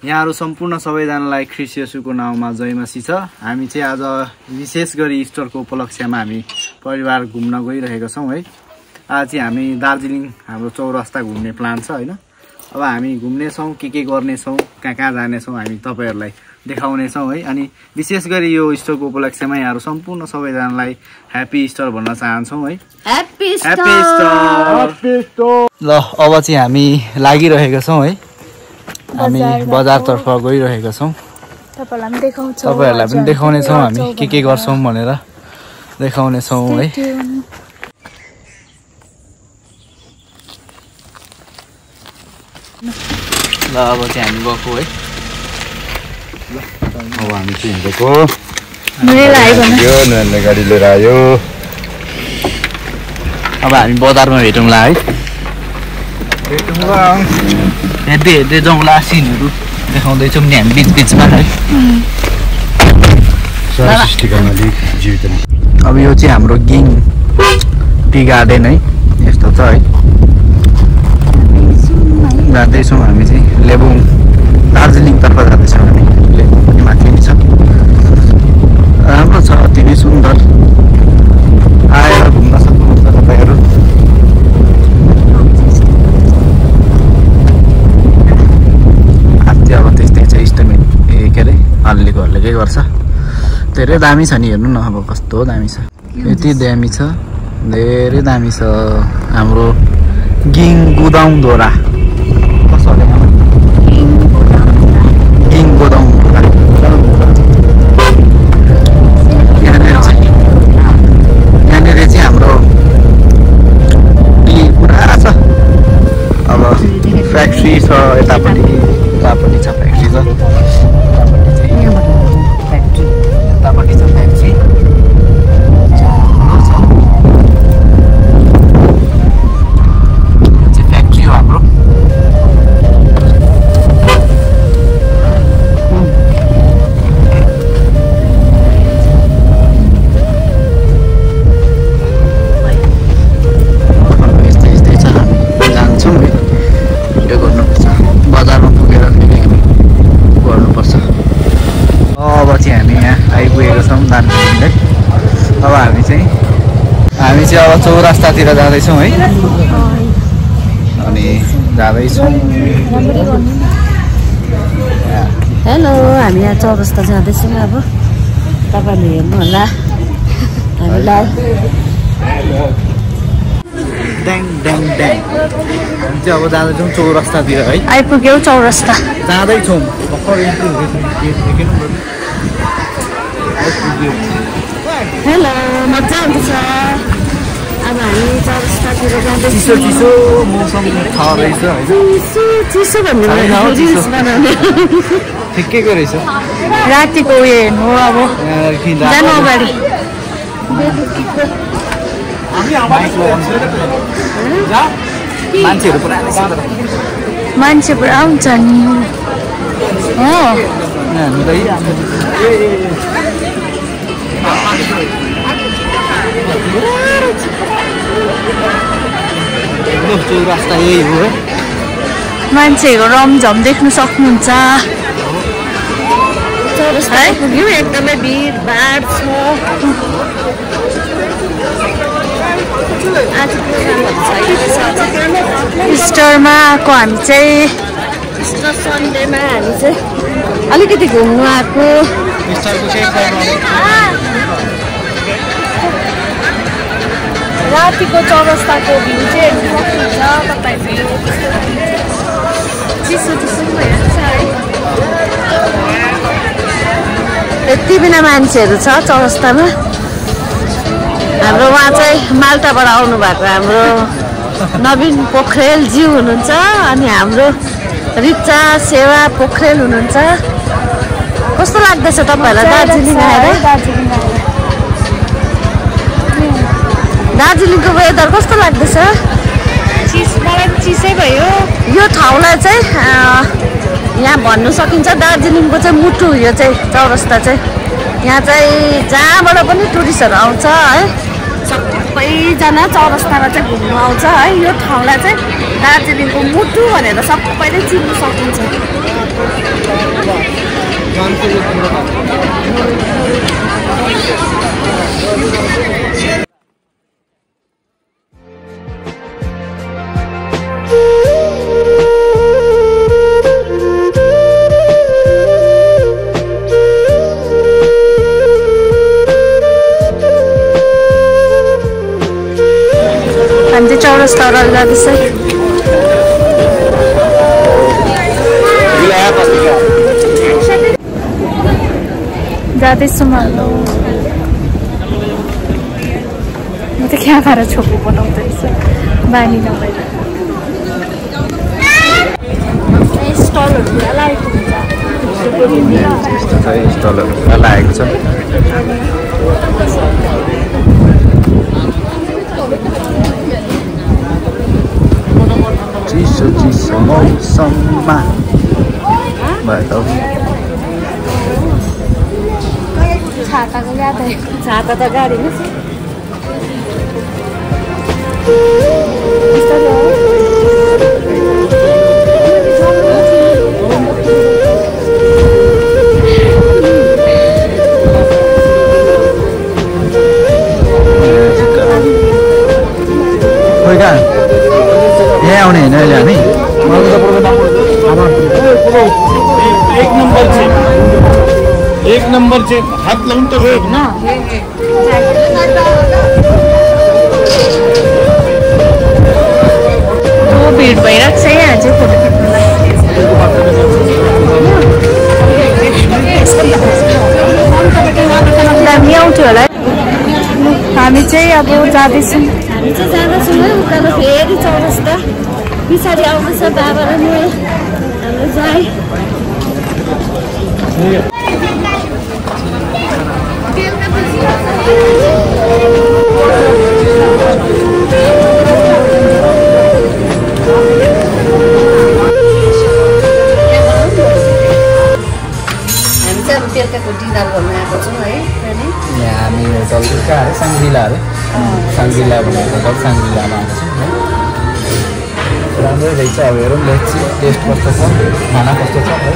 यहाँहरु सम्पूर्ण सबैजनालाई ख्रीष्ट येशूको नाममा जयमसी छ। हामी चाहिँ आज विशेष गरी इस्टरको उपलक्ष्यमा हामी परिवार घुम्न गइरहेका छौं है। आज चाहिँ हामी दार्जिलिङ हाम्रो चौरस्ता घुम्ने प्लान छ हैन। अब हामी घुम्ने छौं, के गर्ने छौं, कहाँ जाने छौं हामी तपाईहरुलाई देखाउने छौं है। अनि विशेष गरी यो इस्टरको उपलक्ष्यमा यहाँहरु सम्पूर्ण सबैजनालाई ह्यापी इस्टर भन्न चाहन्छौं है। Happy Easter. ल अब चाहिँ हामी लागिरहेका छौं है। हामी बजारतर्फ गइरहेका छौं। तपाईहरुलाई पनि देखाउने छौं हामी के गर्छौं भनेर देखाउने छौं है। ल अब चाहिँ हामी गएको है। अब हामी चाहिँ हिँडेको नयाँ गाडी लिएर आयो। अब हामी बजारमा भेटौँला है। हेर्दै जाउँला, सिनहरू देखाउँदैछौँ नि हामी बिचमा है। अब यो चाहिँ हाम्रो गिङ टी गार्डन है, यस्तो छ है। जाँदैछौँ हामी चाहिँ लेबुङ दार्जिलिङतर्फ जाँदैछौँ हामी। लेबुङ पनि माथि छ, राम्रो छ, अति नै सुन्दर। आएर घुम्न सक्नुहुन्छ तपाईँहरू। अब त्यस्तै छ, इस्टमेट के अरे हल्लेकै गर्छ। धेरै दामी छ नि, हेर्नु न अब कस्तो दामी छ। यति दामी छ, धेरै दामी छ हाम्रो गिङ गोदाउन धोरा। यहाँनिर चाहिँ हाम्रो टी पुरा छ। अब फ्याक्ट्री छ यतापट्टि छ फ्याक्ट्री छ। यतापट्टि छ फ्याक्ट्री। फ्याक्ट्री हो हाम्रो। अब हामी चाहिँ अब चौरास्तातिर जाँदैछौँ है। अनि जाँदैछौँ। हेलो, हामी यहाँ चौरस्ता जाँदैछौँ। अब तपाईँले हेर्नु होला हामीलाई। ड्याङ ड्याङ ड्याङ हामी चाहिँ अब जाँदैछौँ चौरस्तातिर है। आइपुग्यौ चौरस्ता। जाँदैछौँ। हेलो, मजा आउँदैछ। अब हामी चौरस्तातिर जाँदैछौँ। चिसो मौसम छ रहेछ है। चिसो भन्नु रिल्स बनाउने ठिकैको रहेछ। रातिको उयो हेर्नु। अब जानु अगाडि मान्छे पुरा आउँछ नि हो। चौरास्ता यही हो है। मान्छेहरू रमझम देख्नु सक्नुहुन्छ। चौरस्ता पुग्यो, एकदमै भिडभाड छ। इस्टरमा आएको हामी चाहिँ, इस्टर सन्डेमा हामी चाहिँ अलिकति घुम्नु आएको। रातिको चौरस्ताको भ्यू चाहिँ हेर्नु सक्नुहुन्छ तपाईँहरू। चिसो भइरहेको छ है। यति बिना मान्छेहरू छ चौरस्तामा। हाम्रो उहाँ चाहिँ माल्टाबाट आउनु भएको हाम्रो नवीन पोखरेलज्यू हुनुहुन्छ। अनि हाम्रो रिचा सेवा पोखरेल हुनुहुन्छ। कस्तो लाग्दैछ तपाईँहरूलाई दार्जिलिङ आएर? दार्जिलिङको वेदर कस्तो लाग्दैछ? मलाई चिसै भयो। यो ठाउँलाई चाहिँ यहाँ भन्नु सकिन्छ दार्जिलिङको चाहिँ मुटु। यो चाहिँ चौरस्ता चाहिँ यहाँ चाहिँ जहाँबाट पनि टुरिस्टहरू आउँछ है। सबैजना चौरस्तामा चाहिँ घुम्नु आउँछ है। यो ठाउँलाई चाहिँ दार्जिलिङको मुटु भनेर सबैले चिन्नु सकिन्छ। हामी चौरस्ता जाँदैछ जाँदैछु म त क्या खाएर छोपी बनाउँदो रहेछ बानी नभएर स्टलहरू पुरा लागेको हुन्छ स्टलहरू पुरा लागेको छ चिसो चिसो मौसममा भयो छाताको याद आयो छाता त गाडीमा छ यहाँ आउने होइन अहिले हामी एक नंबर से हात लावून तर भिड भइरहेको छ यहाँ चाहिँ फोटो खिच्नुलाई दामी आउँथ्यो होला हामी चाहिँ अब जाँदैछौँ हामी चाहिँ जाँदैछौँ है उकालो फेरि चौरस्ता पछाडि आउनुहोस् बाबा र म हाम्रो जाई बेलुकाको डिनर गर्न आएको छौँ है यहाँ हामी होटल कहाँ अरे साङ्ग्रिला अरे साङ्ग्रिला भनेर होटल साङ्ग्रिलामा आएको छौँ है राम्रै रहेछ अब हेरौँ टेस्ट कस्तो छ खाना कस्तो छ है